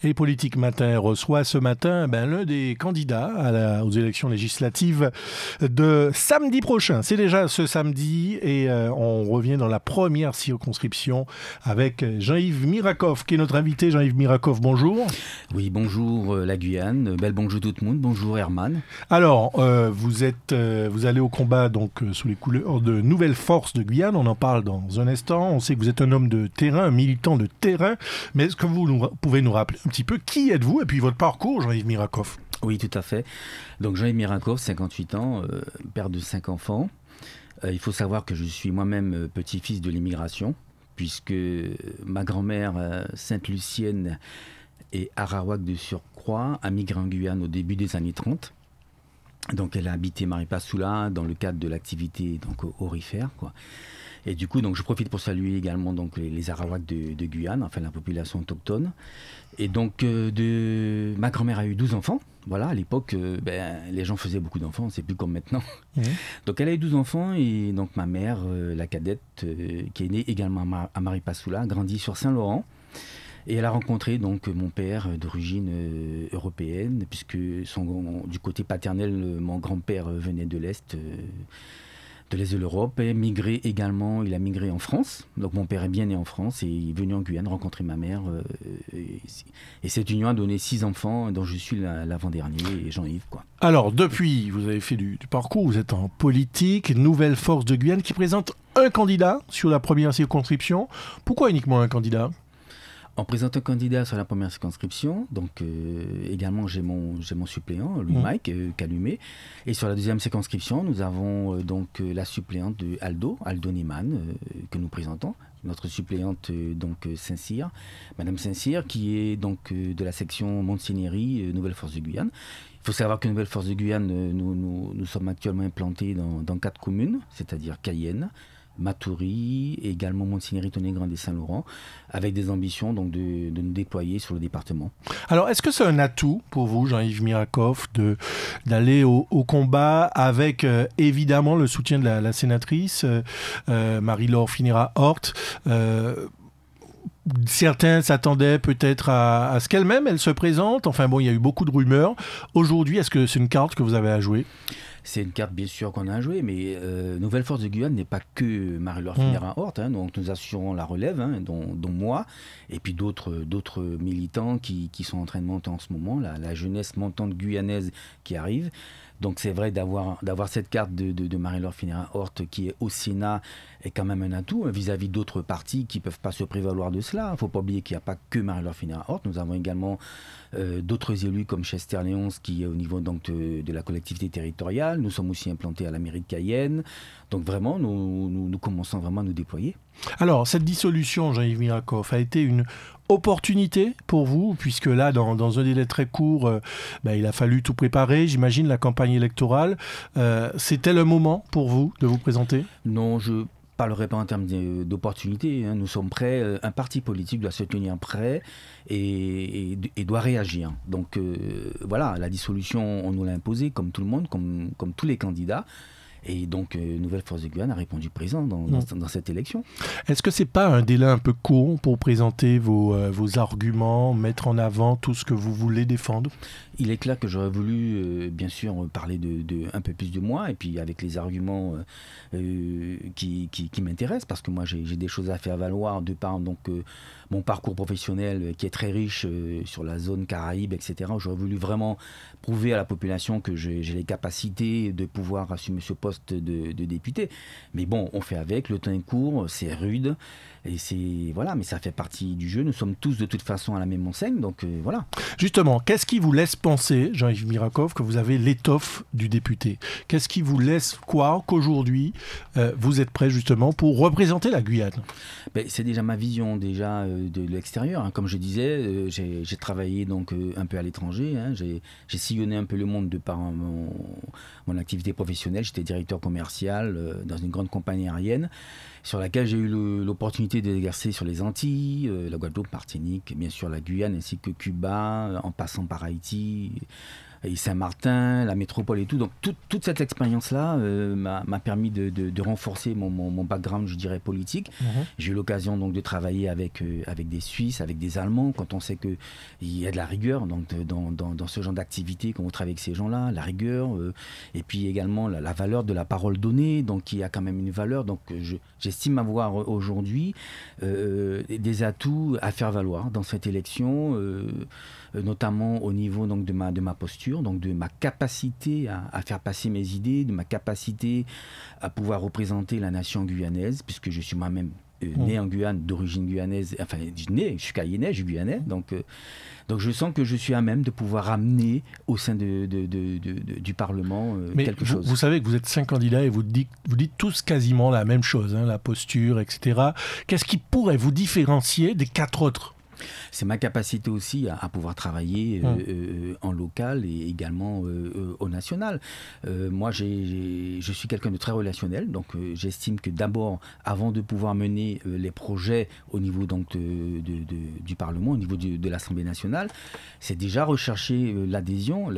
Et Politique Matin reçoit ce matin l'un des candidats aux élections législatives de samedi prochain. C'est déjà ce samedi et on revient dans la première circonscription avec Jean-Yves Mirakov qui est notre invité. Jean-Yves Mirakov, bonjour. Oui, bonjour la Guyane, bel bonjour tout le monde, bonjour Herman. Alors, vous allez au combat donc sous les couleurs de Nouvelle Force de Guyane, on en parle dans un instant. On sait que vous êtes un homme de terrain, un militant de terrain, mais est-ce que vous pouvez nous rappeler un petit peu qui êtes-vous et puis votre parcours, Jean-Yves Mirakov? Oui, tout à fait. Donc Jean-Yves Mirakov, 58 ans, père de 5 enfants. Il faut savoir que je suis moi-même petit-fils de l'immigration, puisque ma grand-mère Sainte-Lucienne et Arawak de surcroît a migré en Guyane au début des années 30. Donc elle a habité Maripasoula dans le cadre de l'activité aurifère, quoi. Et du coup, donc, je profite pour saluer également donc, les Arawaks de Guyane, enfin la population autochtone. Et donc, ma grand-mère a eu 12 enfants. Voilà, à l'époque, les gens faisaient beaucoup d'enfants, c'est plus comme maintenant. Mmh. Donc, elle a eu 12 enfants et donc ma mère, la cadette, qui est née également à Maripasoula, a grandi sur Saint-Laurent. Et elle a rencontré donc mon père d'origine européenne, puisque du côté paternel, mon grand-père venait de l'Est. De l'Est de l'Europe, et il a migré en France. Donc mon père est bien né en France et il est venu en Guyane rencontrer ma mère. Et cette union a donné 6 enfants, dont je suis l'avant-dernier, et Jean-Yves, quoi. Alors, depuis, vous avez fait du parcours, vous êtes en politique, Nouvelle Force de Guyane, qui présente un candidat sur la première circonscription. Pourquoi uniquement un candidat ? On présente un candidat sur la première circonscription, donc également j'ai mon suppléant, Mike Calumet. Et sur la deuxième circonscription, nous avons donc la suppléante de Aldo Neyman, que nous présentons. Notre suppléante Saint-Cyr, Madame Saint-Cyr, qui est donc de la section Montignéry, Nouvelle Force de Guyane. Il faut savoir que Nouvelle Force de Guyane, nous sommes actuellement implantés dans 4 communes, c'est-à-dire Cayenne, Matoury, et également Montignéry, Tonnet-Grand et Saint-Laurent, avec des ambitions donc de nous déployer sur le département. Alors, est-ce que c'est un atout pour vous, Jean-Yves Mirakov, d'aller au combat avec évidemment le soutien de la sénatrice Marie-Laure Phinera-Hort? Certains s'attendaient peut-être à ce qu'elle-même, elle se présente. Enfin bon, il y a eu beaucoup de rumeurs. Aujourd'hui, est-ce que c'est une carte que vous avez à jouer ? C'est une carte bien sûr qu'on a à jouer, mais Nouvelle Force de Guyane n'est pas que Marie-Laure Phinera-Hort, donc nous assurons la relève, dont moi, et puis d'autres militants qui sont en train de monter en ce moment, la jeunesse montante guyanaise qui arrive. Donc c'est vrai d'avoir cette carte de Marie-Laure Phinera-Hort qui est au Sénat est quand même un atout vis-à-vis d'autres partis qui ne peuvent pas se prévaloir de cela. Il ne faut pas oublier qu'il n'y a pas que Marie-Laure Phinera-Hort. Nous avons également d'autres élus comme Chester Léonce qui est au niveau donc, de la collectivité territoriale. Nous sommes aussi implantés à la mairie de Cayenne. Donc vraiment, nous commençons vraiment à nous déployer. Alors, cette dissolution, Jean-Yves Mirakov, a été une opportunité pour vous, puisque là, dans un délai très court, il a fallu tout préparer, j'imagine, la campagne électorale. C'était le moment pour vous de vous présenter ? Non, je parlerai pas en termes d'opportunité. Nous sommes prêts. Un parti politique doit se tenir prêt et doit réagir. Donc voilà, la dissolution, on nous l'a imposée comme tout le monde, comme tous les candidats. Et donc, Nouvelle Force de Guyane a répondu présent dans cette élection. Est-ce que ce n'est pas un délai un peu court pour présenter vos arguments, mettre en avant tout ce que vous voulez défendre ? Il est clair que j'aurais voulu, bien sûr, parler un peu plus de moi, et puis avec les arguments qui m'intéressent, parce que moi, j'ai des choses à faire valoir de par mon parcours professionnel qui est très riche sur la zone Caraïbe, etc. J'aurais voulu vraiment prouver à la population que j'ai les capacités de pouvoir assumer ce poste de député. Mais bon, on fait avec, le temps est court, c'est rude, et voilà, mais ça fait partie du jeu. Nous sommes tous de toute façon à la même enseigne, donc voilà. Justement, qu'est-ce qui vous laisse penser, Jean-Yves Mirakov, que vous avez l'étoffe du député ? Qu'est-ce qui vous laisse croire qu'aujourd'hui, vous êtes prêt justement pour représenter la Guyane ? C'est déjà ma vision de l'extérieur. Comme je disais, j'ai travaillé donc un peu à l'étranger. J'ai sillonné un peu le monde de par mon activité professionnelle. J'étais directeur commercial dans une grande compagnie aérienne sur laquelle j'ai eu l'opportunité d'exercer sur les Antilles, la Guadeloupe, Martinique, bien sûr la Guyane, ainsi que Cuba, en passant par Haïti, et Saint-Martin, la métropole et tout. Donc toute cette expérience-là m'a permis de renforcer mon background, je dirais, politique. J'ai eu l'occasion donc de travailler avec des Suisses, avec des Allemands, quand on sait qu'il y a de la rigueur donc, dans ce genre d'activité, quand on travaille avec ces gens-là, la rigueur, et puis également la valeur de la parole donnée, donc qui a quand même une valeur. Donc j'estime avoir aujourd'hui des atouts à faire valoir dans cette élection, notamment au niveau donc, de ma posture, donc de ma capacité à faire passer mes idées, de ma capacité à pouvoir représenter la nation guyanaise, puisque je suis moi-même né en Guyane, d'origine guyanaise, enfin je suis cayennais, je suis guyanais, donc je sens que je suis à même de pouvoir amener au sein du Parlement quelque chose. Vous savez que vous êtes 5 candidats et vous dites tous quasiment la même chose, hein, la posture, etc. Qu'est-ce qui pourrait vous différencier des 4 autres ? C'est ma capacité aussi à pouvoir travailler en local et également au national. Moi, je suis quelqu'un de très relationnel, donc j'estime que d'abord, avant de pouvoir mener les projets au niveau donc, du Parlement, au niveau de l'Assemblée nationale, c'est déjà rechercher l'adhésion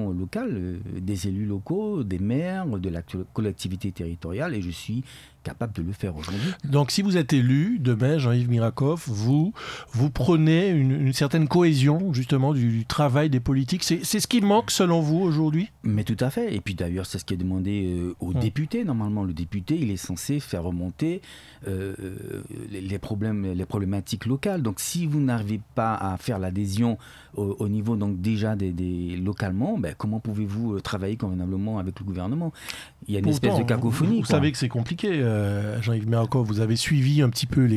locale des élus locaux, des maires, de la collectivité territoriale, et je suis capable de le faire aujourd'hui. Donc si vous êtes élu demain, Jean-Yves Mirakov, vous prenez une certaine cohésion justement du travail des politiques. C'est ce qui manque selon vous aujourd'hui ? Mais tout à fait. Et puis d'ailleurs, c'est ce qui est demandé aux députés. Normalement, le député, il est censé faire remonter les problématiques locales. Donc si vous n'arrivez pas à faire l'adhésion au niveau donc déjà localement, comment pouvez-vous travailler convenablement avec le gouvernement ? Il y a une espèce de cacophonie. Vous savez que c'est compliqué, Jean-Yves Mirakov. Vous avez suivi un petit peu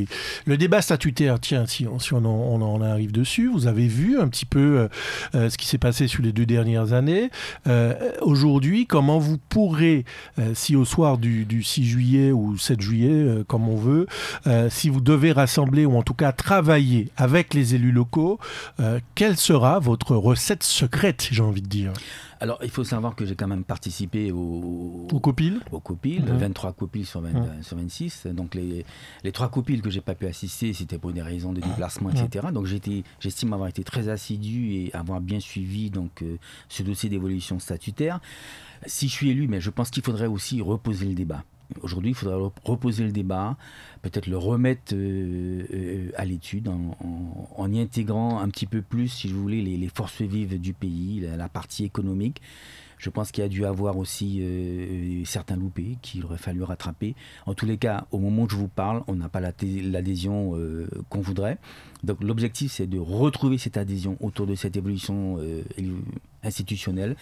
le débat statutaire. Tiens, si on en arrive dessus, vous avez vu un petit peu ce qui s'est passé sur les 2 dernières années. Aujourd'hui, comment vous pourrez, si au soir du 6 juillet ou 7 juillet, comme on veut, si vous devez rassembler ou en tout cas travailler avec les élus locaux, quelle sera votre recette secrète, j'ai envie de dire ? Alors, il faut savoir que j'ai quand même participé au COPIL, 23 COPIL sur 26. Donc, les 3 COPIL que je n'ai pas pu assister, c'était pour des raisons de déplacement, etc. Donc, j'estime avoir été très assidu et avoir bien suivi donc, ce dossier d'évolution statutaire. Si je suis élu, mais je pense qu'il faudrait aussi reposer le débat. Aujourd'hui, il faudrait reposer le débat, peut-être le remettre à l'étude en y intégrant un petit peu plus, si vous voulez, les forces vives du pays, la partie économique. Je pense qu'il y a dû avoir aussi certains loupés qu'il aurait fallu rattraper. En tous les cas, au moment où je vous parle, on n'a pas l'adhésion qu'on voudrait. Donc l'objectif, c'est de retrouver cette adhésion autour de cette évolution institutionnelle,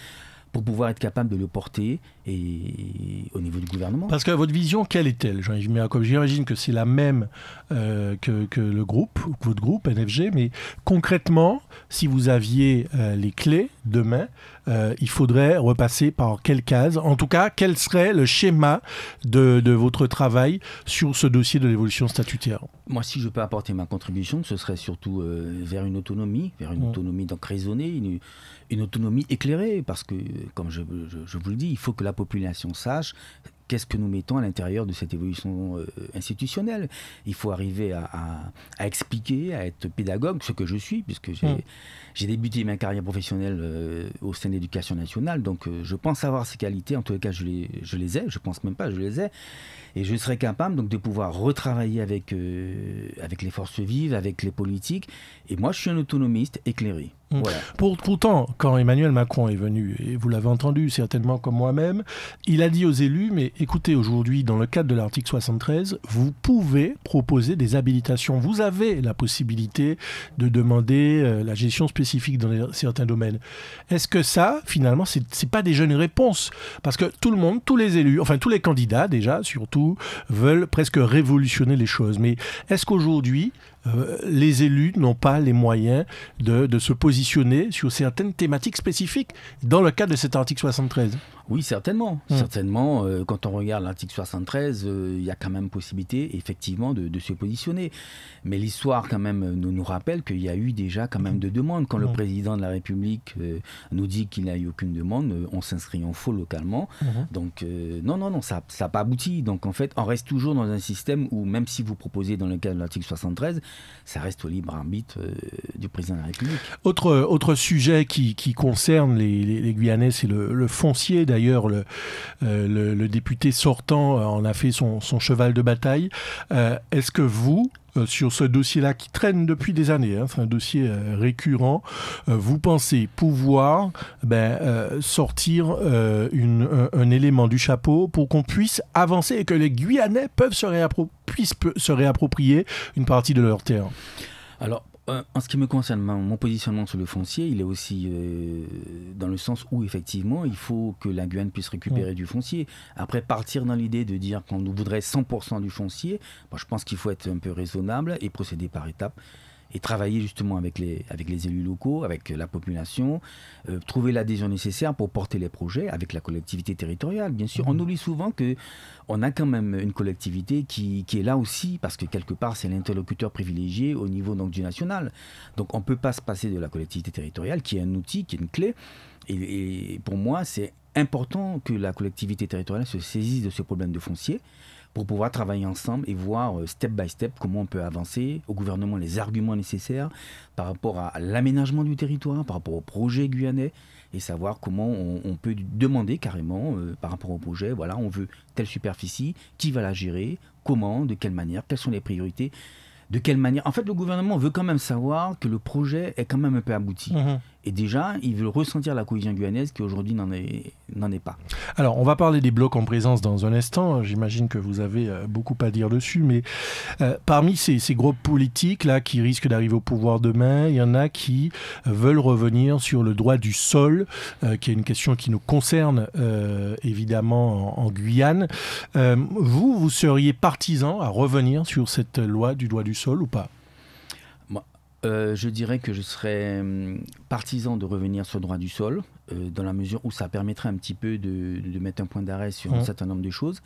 pour pouvoir être capable de le porter au niveau du gouvernement. Parce que votre vision, quelle est-elle, Jean-Yves Mirakov ? J'imagine que c'est la même que le groupe, votre groupe, NFG, mais concrètement, si vous aviez les clés demain, il faudrait repasser par quelle case ? En tout cas, quel serait le schéma de votre travail sur ce dossier de l'évolution statutaire ? Moi, si je peux apporter ma contribution, ce serait surtout vers une autonomie donc raisonnée, une autonomie éclairée, parce que, comme je vous le dis, il faut que la population sache qu'est-ce que nous mettons à l'intérieur de cette évolution institutionnelle. Il faut arriver à expliquer, à être pédagogue, ce que je suis, puisque j'ai débuté ma carrière professionnelle au sein de l'Éducation nationale, donc je pense avoir ces qualités, en tous les cas je les ai, je pense même pas, je les ai, et je serai capable donc de pouvoir retravailler avec les forces vives, avec les politiques, et moi je suis un autonomiste éclairé. Voilà. Pourtant, quand Emmanuel Macron est venu, et vous l'avez entendu certainement comme moi-même, il a dit aux élus, mais écoutez, aujourd'hui, dans le cadre de l'article 73, vous pouvez proposer des habilitations. Vous avez la possibilité de demander la gestion spécifique dans certains domaines. Est-ce que ça, finalement, c'est pas déjà une réponse ? Parce que tout le monde, tous les élus, enfin tous les candidats déjà, surtout, veulent presque révolutionner les choses. Mais est-ce qu'aujourd'hui, les élus n'ont pas les moyens de se positionner sur certaines thématiques spécifiques dans le cadre de cet article 73 ? Oui, certainement. Certainement, quand on regarde l'article 73, il y a quand même possibilité, effectivement, de se positionner. Mais l'histoire, quand même, nous rappelle qu'il y a eu déjà quand même de demandes. Quand le président de la République nous dit qu'il n'y a eu aucune demande, on s'inscrit en faux localement. Donc, non, ça n'a pas abouti. Donc, en fait, on reste toujours dans un système où, même si vous proposez dans le cadre de l'article 73, ça reste au libre arbitre du président de la République. Autre sujet qui concerne les Guyanais, c'est le foncier. D'ailleurs, le député sortant en a fait son cheval de bataille. Est-ce que vous, sur ce dossier-là qui traîne depuis des années, c'est un dossier récurrent, vous pensez pouvoir sortir un élément du chapeau pour qu'on puisse avancer et que les Guyanais puissent se réapproprier une partie de leur terre? Alors, en ce qui me concerne, mon positionnement sur le foncier, il est aussi dans le sens où, effectivement, il faut que la Guyane puisse récupérer du foncier. Après, partir dans l'idée de dire qu'on nous voudrait 100% du foncier, je pense qu'il faut être un peu raisonnable et procéder par étapes. Et travailler justement avec les élus locaux, avec la population, trouver l'adhésion nécessaire pour porter les projets avec la collectivité territoriale. Bien sûr, on oublie souvent qu'on a quand même une collectivité qui est là aussi, parce que quelque part, c'est l'interlocuteur privilégié au niveau donc, du national. Donc on ne peut pas se passer de la collectivité territoriale, qui est un outil, qui est une clé. Et pour moi, c'est important que la collectivité territoriale se saisisse de ce problème de foncier, pour pouvoir travailler ensemble et voir step by step comment on peut avancer, au gouvernement les arguments nécessaires par rapport à l'aménagement du territoire, par rapport au projet guyanais, et savoir comment on peut demander carrément par rapport au projet, voilà, on veut telle superficie, qui va la gérer, comment, de quelle manière, quelles sont les priorités, de quelle manière. En fait, le gouvernement veut quand même savoir que le projet est quand même un peu abouti. Et déjà, il veut ressentir la cohésion guyanaise qui aujourd'hui n'en est pas. Alors, on va parler des blocs en présence dans un instant. J'imagine que vous avez beaucoup à dire dessus. Mais parmi ces groupes politiques là, qui risquent d'arriver au pouvoir demain, il y en a qui veulent revenir sur le droit du sol, qui est une question qui nous concerne évidemment en Guyane. Vous seriez partisan à revenir sur cette loi du droit du sol ou pas ? Je dirais que je serais partisan de revenir sur le droit du sol, dans la mesure où ça permettrait un petit peu de mettre un point d'arrêt sur un certain nombre de choses.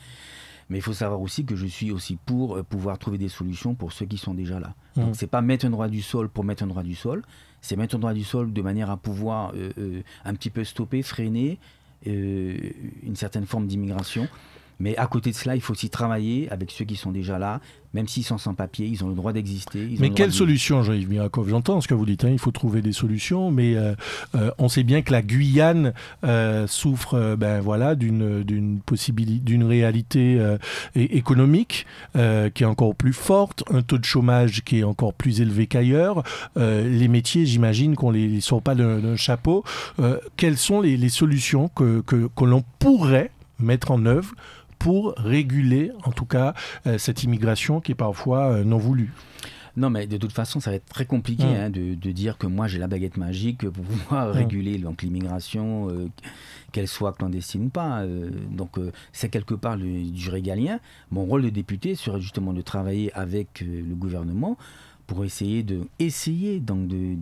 Mais il faut savoir aussi que je suis aussi pour pouvoir trouver des solutions pour ceux qui sont déjà là. Donc c'est pas mettre un droit du sol pour mettre un droit du sol, c'est mettre un droit du sol de manière à pouvoir un petit peu stopper, freiner une certaine forme d'immigration. Mais à côté de cela, il faut aussi travailler avec ceux qui sont déjà là, même s'ils sont sans papier, ils ont le droit d'exister. Mais quelle solution, Jean-Yves Mirakov? J'entends ce que vous dites, il faut trouver des solutions, mais on sait bien que la Guyane souffre d'une réalité économique qui est encore plus forte, un taux de chômage qui est encore plus élevé qu'ailleurs. Les métiers, j'imagine qu'on ne les sort pas d'un chapeau. Quelles sont les solutions que l'on pourrait mettre en œuvre pour réguler, en tout cas, cette immigration qui est parfois non voulue? Non, mais de toute façon, ça va être très compliqué de dire que moi, j'ai la baguette magique pour pouvoir réguler donc, l'immigration, qu'elle soit clandestine ou pas. C'est quelque part du régalien. Mon rôle de député serait justement de travailler avec le gouvernement pour essayer de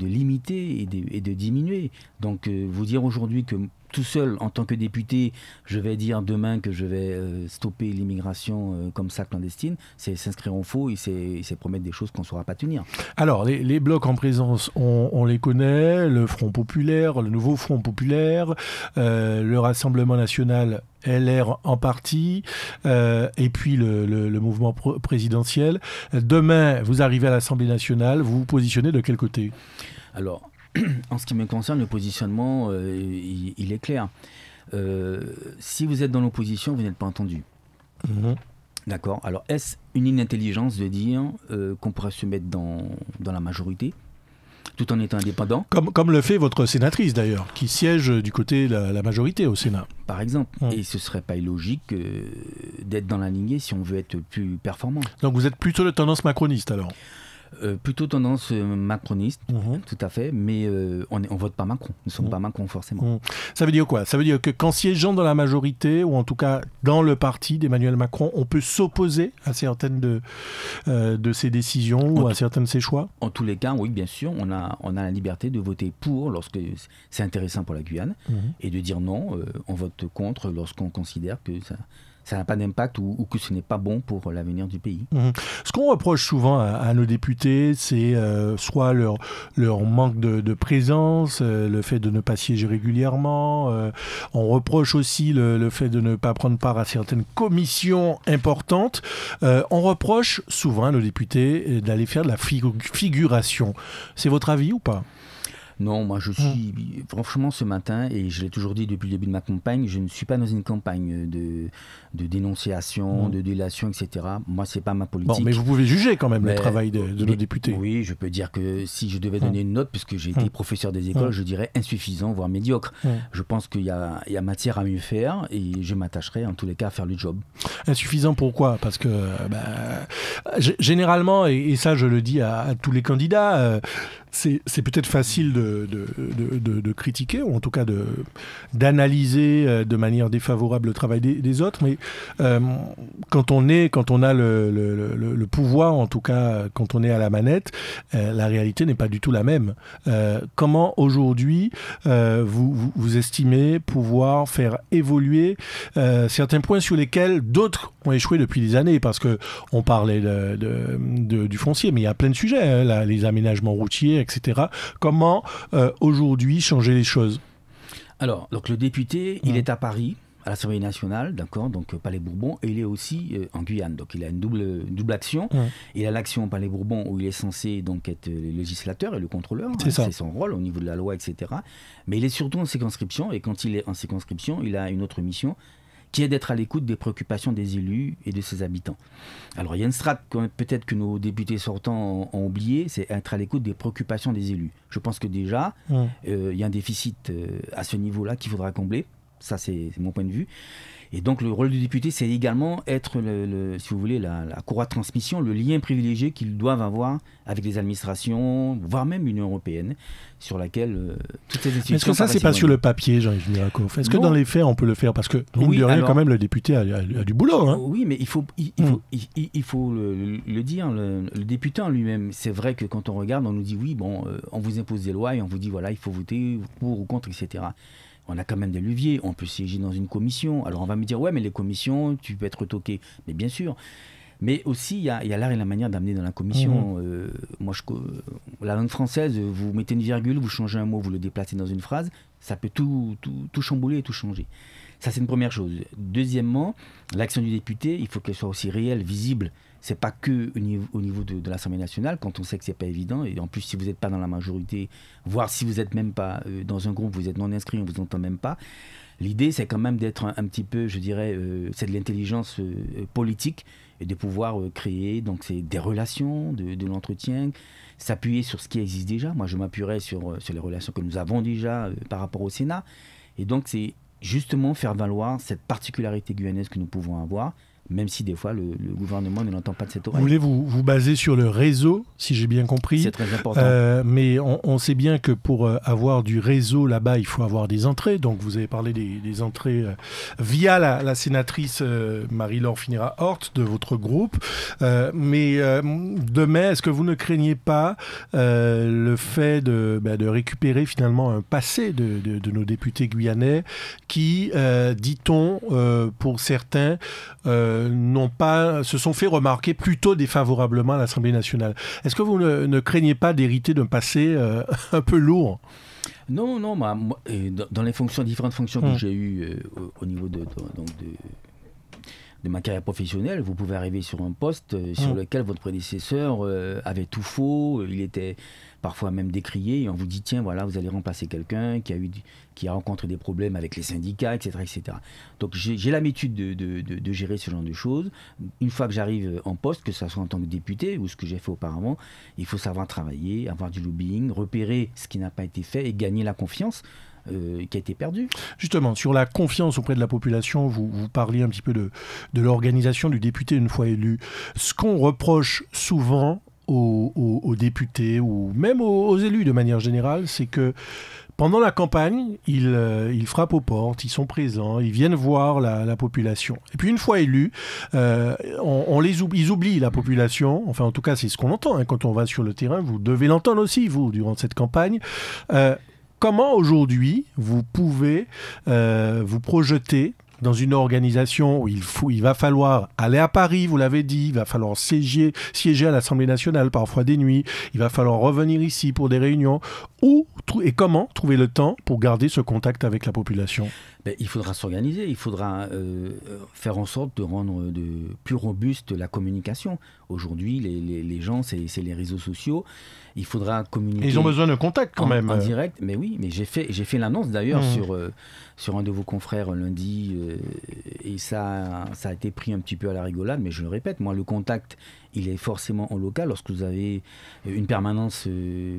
limiter et de diminuer. Donc, vous dire aujourd'hui que tout seul, en tant que député, je vais dire demain que je vais stopper l'immigration comme ça clandestine, c'est s'inscrire en faux et c'est promettre des choses qu'on ne saura pas tenir. Alors, les blocs en présence, on les connaît, le Front Populaire, le nouveau Front Populaire, le Rassemblement National, LR en partie, et puis le mouvement présidentiel. Demain, vous arrivez à l'Assemblée nationale, vous vous positionnez de quel côté? Alors, en ce qui me concerne, le positionnement, il est clair. Si vous êtes dans l'opposition, vous n'êtes pas entendu. D'accord. Alors, est-ce une inintelligence de dire qu'on pourrait se mettre dans la majorité tout en étant indépendant? Comme le fait votre sénatrice d'ailleurs, qui siège du côté de la majorité au Sénat. Par exemple. Et ce ne serait pas illogique d'être dans la lignée si on veut être plus performant. Donc vous êtes plutôt de tendance macroniste alors? Plutôt tendance macroniste, tout à fait, mais on vote pas Macron. Nous ne sommes pas Macron forcément. Ça veut dire quoi? Ça veut dire que qu'en siégeant dans la majorité, ou en tout cas dans le parti d'Emmanuel Macron, on peut s'opposer à certaines de ses décisions ou à certains de ses choix? En tous les cas, oui, bien sûr, on a la liberté de voter pour lorsque c'est intéressant pour la Guyane et de dire non, on vote contre lorsqu'on considère que ça n'a pas d'impact ou que ce n'est pas bon pour l'avenir du pays. Ce qu'on reproche souvent à nos députés, c'est soit leur manque de présence, le fait de ne pas siéger régulièrement. On reproche aussi le fait de ne pas prendre part à certaines commissions importantes. On reproche souvent à nos députés d'aller faire de la figuration. C'est votre avis ou pas ? Non, moi je suis, franchement ce matin, et je l'ai toujours dit depuis le début de ma campagne, je ne suis pas dans une campagne de dénonciation, de délation, etc. Moi, c'est pas ma politique. Bon, mais vous pouvez juger quand même le travail de nos députés. Oui, je peux dire que si je devais donner une note, puisque j'ai été professeur des écoles, je dirais insuffisant, voire médiocre. Je pense qu'il y a matière à mieux faire, et je m'attacherai en tous les cas à faire le job. Insuffisant pourquoi? Parce que généralement, et ça je le dis à tous les candidats, c'est peut-être facile de critiquer, ou en tout cas d'analyser de manière défavorable le travail des autres, mais quand on a le pouvoir, en tout cas quand on est à la manette, la réalité n'est pas du tout la même. Comment aujourd'hui vous estimez pouvoir faire évoluer certains points sur lesquels d'autres ont échoué depuis des années? Parce qu'on parlait du foncier, mais il y a plein de sujets, les aménagements routiers, etc. Comment aujourd'hui changer les choses? Alors, donc le député, il est à Paris, à l'Assemblée nationale, d'accord, donc Palais Bourbon, et il est aussi en Guyane. Donc il a une double action. Il a l'action au Palais Bourbon où il est censé donc être le législateur et le contrôleur. C'est son rôle au niveau de la loi, etc. Mais il est surtout en circonscription, et quand il est en circonscription, il a une autre mission qui est d'être à l'écoute des préoccupations des élus et de ses habitants. Alors il y a une strate peut-être que nos députés sortants ont oublié, c'est être à l'écoute des préoccupations des élus. Je pense que déjà, il y a un déficit à ce niveau-là qu'il faudra combler. Ça, c'est mon point de vue. Et donc, le rôle du député, c'est également être, si vous voulez, la courroie de transmission, le lien privilégié qu'ils doivent avoir avec les administrations, voire même l'Union européenne, sur laquelle toutes ces institutions... Est-ce que ça, c'est pas sur le papier, Jean-Yves Miracoff? Est-ce que dans les faits, on peut le faire? Parce que, mine de rien, quand même, le député a du boulot. Hein. Oui, mais il faut le dire, le député en lui-même. C'est vrai que quand on regarde, on nous dit, oui, bon, on vous impose des lois et on vous dit, voilà, il faut voter pour ou contre, etc. On a quand même des leviers, on peut siéger dans une commission. Alors on va me dire, ouais, mais les commissions, tu peux être retoqué. Mais bien sûr. Mais aussi, il y a l'art et la manière d'amener dans la commission. La langue française, vous mettez une virgule, vous changez un mot, vous le déplacez dans une phrase, ça peut tout chambouler et tout changer. Ça, c'est une première chose. Deuxièmement, l'action du député, il faut qu'elle soit aussi réelle, visible. C'est pas que au niveau de l'Assemblée nationale, quand on sait que c'est pas évident. Et en plus, si vous n'êtes pas dans la majorité, voire si vous n'êtes même pas dans un groupe, vous êtes non inscrit, on vous entend même pas. L'idée, c'est quand même d'être un petit peu, je dirais, c'est de l'intelligence politique et de pouvoir créer donc c'est des relations, de l'entretien, s'appuyer sur ce qui existe déjà. Moi, je m'appuierais sur les relations que nous avons déjà par rapport au Sénat. Et donc, c'est justement faire valoir cette particularité guyanaise que nous pouvons avoir, même si des fois le gouvernement ne l'entend pas de cette oreille. Vous voulez vous baser sur le réseau, si j'ai bien compris. C'est très important. Mais on sait bien que pour avoir du réseau là-bas, il faut avoir des entrées. Donc vous avez parlé des entrées via la sénatrice Marie-Laure Finira-Hort de votre groupe. Mais demain, est-ce que vous ne craignez pas le fait de récupérer finalement un passé de nos députés guyanais qui, dit-on, pour certains, se sont fait remarquer plutôt défavorablement à l'Assemblée nationale. Est-ce que vous ne craignez pas d'hériter d'un passé un peu lourd? Non, dans les différentes fonctions que j'ai eues au niveau de ma carrière professionnelle, vous pouvez arriver sur un poste sur lequel votre prédécesseur avait tout faux, il était parfois même décrié, et on vous dit, tiens, voilà, vous allez remplacer quelqu'un qui a rencontré des problèmes avec les syndicats, etc. etc. Donc j'ai l'habitude de gérer ce genre de choses. Une fois que j'arrive en poste, que ce soit en tant que député ou ce que j'ai fait auparavant, il faut savoir travailler, avoir du lobbying, repérer ce qui n'a pas été fait et gagner la confiance qui a été perdue. Justement, sur la confiance auprès de la population, vous parliez un petit peu de l'organisation du député une fois élu. Ce qu'on reproche souvent aux députés ou même aux élus de manière générale, c'est que pendant la campagne, ils frappent aux portes, ils sont présents, ils viennent voir la population. Et puis une fois élus, ils oublient la population. Enfin, en tout cas, c'est ce qu'on entend quand on va sur le terrain. Vous devez l'entendre aussi, vous, durant cette campagne. Comment aujourd'hui vous pouvez vous projeter dans une organisation où il va falloir aller à Paris, vous l'avez dit, il va falloir siéger à l'Assemblée nationale, parfois des nuits, il va falloir revenir ici pour des réunions, et comment trouver le temps pour garder ce contact avec la population? Il faudra s'organiser, il faudra faire en sorte de rendre plus robuste la communication. Aujourd'hui, les gens, c'est les réseaux sociaux. Il faudra communiquer. Et ils ont besoin de contact quand même. En direct, mais oui, mais j'ai fait l'annonce d'ailleurs sur un de vos confrères lundi, et ça a été pris un petit peu à la rigolade, mais je le répète, moi le contact, il est forcément en local. Lorsque vous avez une permanence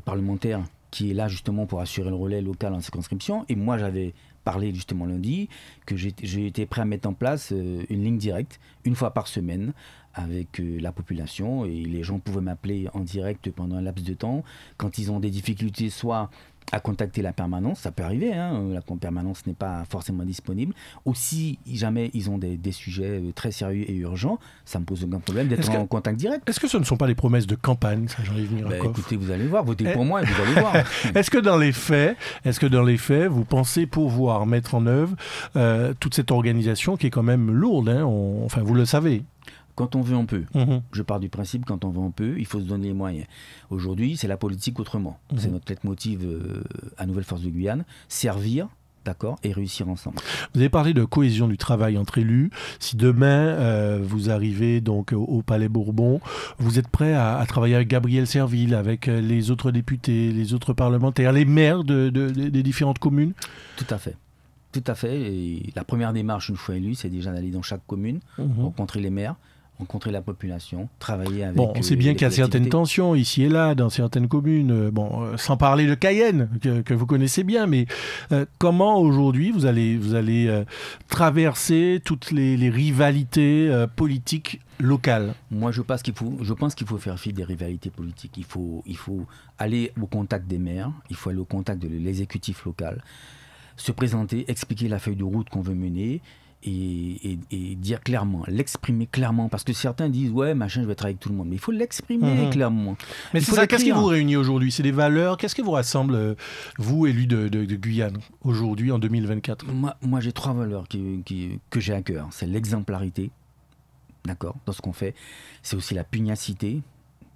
parlementaire qui est là justement pour assurer le relais local en circonscription, et moi j'avais parlé justement lundi que j'ai été prêt à mettre en place une ligne directe une fois par semaine avec la population, et les gens pouvaient m'appeler en direct pendant un laps de temps quand ils ont des difficultés, soit à contacter la permanence, ça peut arriver, la permanence n'est pas forcément disponible, ou si jamais ils ont des sujets très sérieux et urgents, ça me pose aucun problème d'être en contact direct. Est-ce que ce ne sont pas des promesses de campagne, ça, Jean-Yves Mirakov? Écoutez, vous allez voir, votez pour moi et vous allez voir. Est-ce que dans les faits, vous pensez pouvoir mettre en œuvre toute cette organisation qui est quand même lourde, enfin vous le savez? Quand on veut, on peut. Je pars du principe, quand on veut, on peut. Il faut se donner les moyens. Aujourd'hui, c'est la politique autrement. C'est notre leitmotiv à Nouvelle Force de Guyane. Servir, d'accord, et réussir ensemble. Vous avez parlé de cohésion du travail entre élus. Si demain, vous arrivez donc au Palais Bourbon, vous êtes prêt à travailler avec Gabriel Serville, avec les autres députés, les autres parlementaires, les maires des différentes communes? Tout à fait. Tout à fait. Et la première démarche, une fois élu, c'est déjà d'aller dans chaque commune, rencontrer les maires, rencontrer la population, travailler avec. Bon, on sait bien qu'il y a certaines tensions ici et là dans certaines communes. Sans parler de Cayenne que vous connaissez bien, mais comment aujourd'hui vous allez traverser toutes les rivalités politiques locales? Moi, je pense qu'il faut faire fi des rivalités politiques. Il faut aller au contact des maires, il faut aller au contact de l'exécutif local, se présenter, expliquer la feuille de route qu'on veut mener. Et dire clairement, l'exprimer clairement, parce que certains disent ouais machin je vais travailler avec tout le monde, mais il faut l'exprimer clairement. Mais c'est ça, qu'est-ce qui vous réunit aujourd'hui? C'est des valeurs, qu'est-ce qui vous rassemble, vous élus de Guyane, aujourd'hui en 2024? Moi j'ai 3 valeurs que j'ai à cœur. C'est l'exemplarité, d'accord, dans ce qu'on fait. C'est aussi la pugnacité,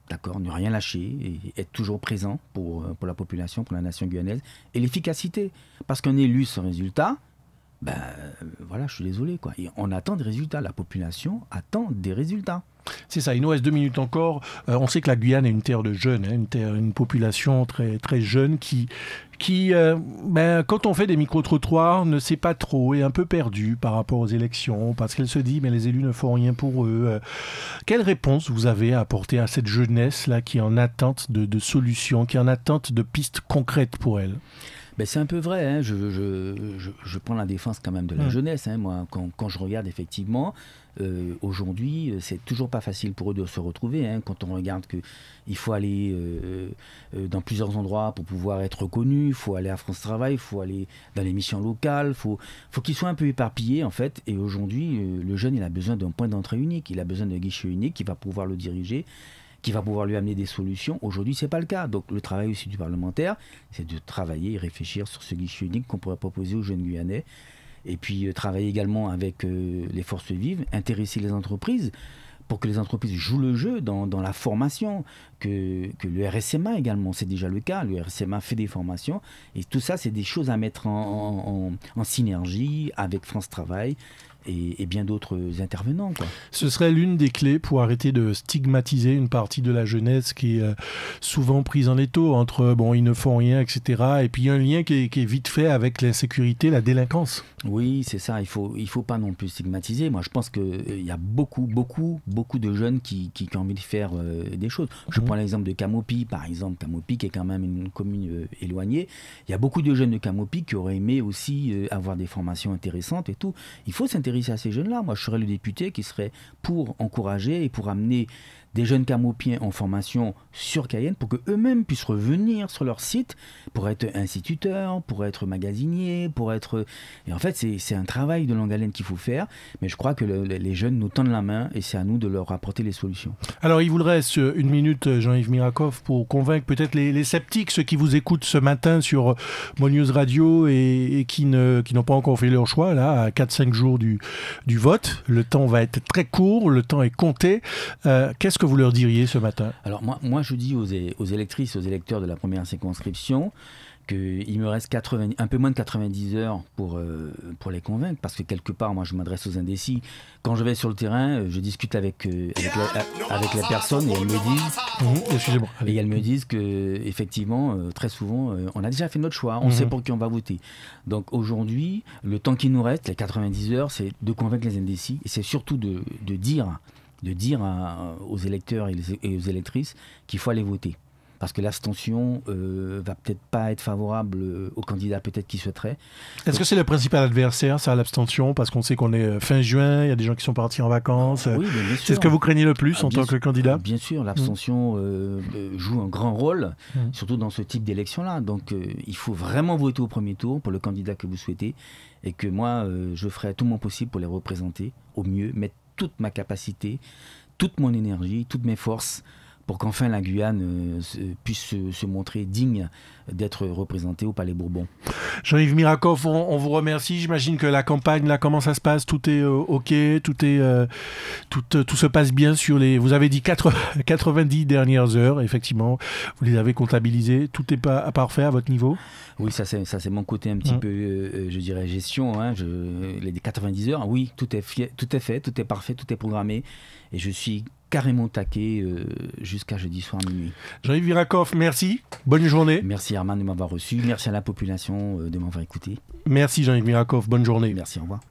d'accord, ne rien lâcher et être toujours présent pour la population, pour la nation guyanaise, et l'efficacité, parce qu'un élu sans résultat, voilà, je suis désolé, quoi. Et on attend des résultats. La population attend des résultats. C'est ça, il nous reste 2 minutes encore. On sait que la Guyane est une terre de jeunes, une population très, très jeune qui quand on fait des micro-trottoirs, ne sait pas trop, est un peu perdue par rapport aux élections, parce qu'elle se dit, mais les élus ne font rien pour eux. Quelle réponse vous avez à apporter à cette jeunesse-là qui est en attente de solutions, qui est en attente de pistes concrètes pour elle? C'est un peu vrai, je prends la défense quand même de la jeunesse. Moi, quand je regarde effectivement, aujourd'hui, c'est toujours pas facile pour eux de se retrouver. Quand on regarde qu'il faut aller dans plusieurs endroits pour pouvoir être reconnu, il faut aller à France Travail, il faut aller dans les missions locales, il faut qu'ils soient un peu éparpillés en fait. Et aujourd'hui, le jeune, il a besoin d'un point d'entrée unique, il a besoin d'un guichet unique qui va pouvoir le diriger, qui va pouvoir lui amener des solutions. Aujourd'hui, ce n'est pas le cas. Donc, le travail aussi du parlementaire, c'est de travailler et réfléchir sur ce guichet unique qu'on pourrait proposer aux jeunes Guyanais. Et puis, travailler également avec les forces vives, intéresser les entreprises pour que les entreprises jouent le jeu dans la formation, que le RSMA également, c'est déjà le cas. Le RSMA fait des formations. Et tout ça, c'est des choses à mettre en synergie avec France Travail et bien d'autres intervenants, quoi. Ce serait l'une des clés pour arrêter de stigmatiser une partie de la jeunesse qui est souvent prise en étau entre ils ne font rien, etc. Et puis il y a un lien qui est vite fait avec l'insécurité, la délinquance. Oui, c'est ça, il faut pas non plus stigmatiser. Moi, je pense qu'il y a beaucoup de jeunes qui ont envie de faire des choses. Je prends l'exemple de Camopi, par exemple. Camopi, qui est quand même une commune éloignée. Il y a beaucoup de jeunes de Camopi qui auraient aimé aussi avoir des formations intéressantes et tout. Il faut s'intéresser s'intéresser à ces jeunes-là. Moi, je serais le député qui serait pour encourager et pour amener des jeunes Camopiens en formation sur Cayenne pour qu'eux-mêmes puissent revenir sur leur site pour être instituteurs, pour être magasiniers, pour être... Et en fait, c'est un travail de longue haleine qu'il faut faire, mais je crois que les jeunes nous tendent la main et c'est à nous de leur apporter les solutions. Alors, il vous reste une minute, Jean-Yves Mirakov, pour convaincre peut-être les sceptiques, ceux qui vous écoutent ce matin sur Mo News Radio et qui n'ont pas encore fait leur choix, là, à 4-5 jours du vote. Le temps va être très court, le temps est compté. Qu'est-ce que vous leur diriez ce matin? Alors moi je dis aux électrices, aux électeurs de la première circonscription qu'il me reste un peu moins de 90 heures pour les convaincre, parce que quelque part, moi je m'adresse aux indécis. Quand je vais sur le terrain, je discute avec les personnes et elles me disent qu'effectivement, très souvent, on a déjà fait notre choix, on sait pour qui on va voter. Donc aujourd'hui, le temps qui nous reste, les 90 heures, c'est de convaincre les indécis, et c'est surtout de dire aux électeurs et aux électrices qu'il faut aller voter. Parce que l'abstention va peut-être pas être favorable aux candidats peut-être qui souhaiteraient. Est-ce que c'est le principal adversaire, ça, l'abstention? Parce qu'on sait qu'on est fin juin, il y a des gens qui sont partis en vacances. Oui, bien sûr. C'est ce que vous craignez le plus en tant que candidat? Bien sûr, l'abstention joue un grand rôle, surtout dans ce type d'élection-là. Donc il faut vraiment voter au premier tour pour le candidat que vous souhaitez. Et que moi, je ferai tout mon possible pour les représenter au mieux, mettre toute ma capacité, toute mon énergie, toutes mes forces pour qu'enfin la Guyane puisse se montrer digne d'être représentée au Palais Bourbon. Jean-Yves Mirakov, on vous remercie. J'imagine que la campagne, là, comment ça se passe? Tout est OK, tout se passe bien sur les... Vous avez dit 90 dernières heures, effectivement. Vous les avez comptabilisées. Tout est pas parfait à votre niveau? Oui, ça c'est mon côté un petit peu, je dirais, gestion. Hein. Les 90 heures, oui, tout est fait, tout est parfait, tout est programmé. Et je suis carrément taqué jusqu'à jeudi soir minuit. Jean-Yves Mirakov, merci. Bonne journée. Merci Herman de m'avoir reçu. Merci à la population de m'avoir écouté. Merci Jean-Yves Mirakov. Bonne journée. Merci, au revoir.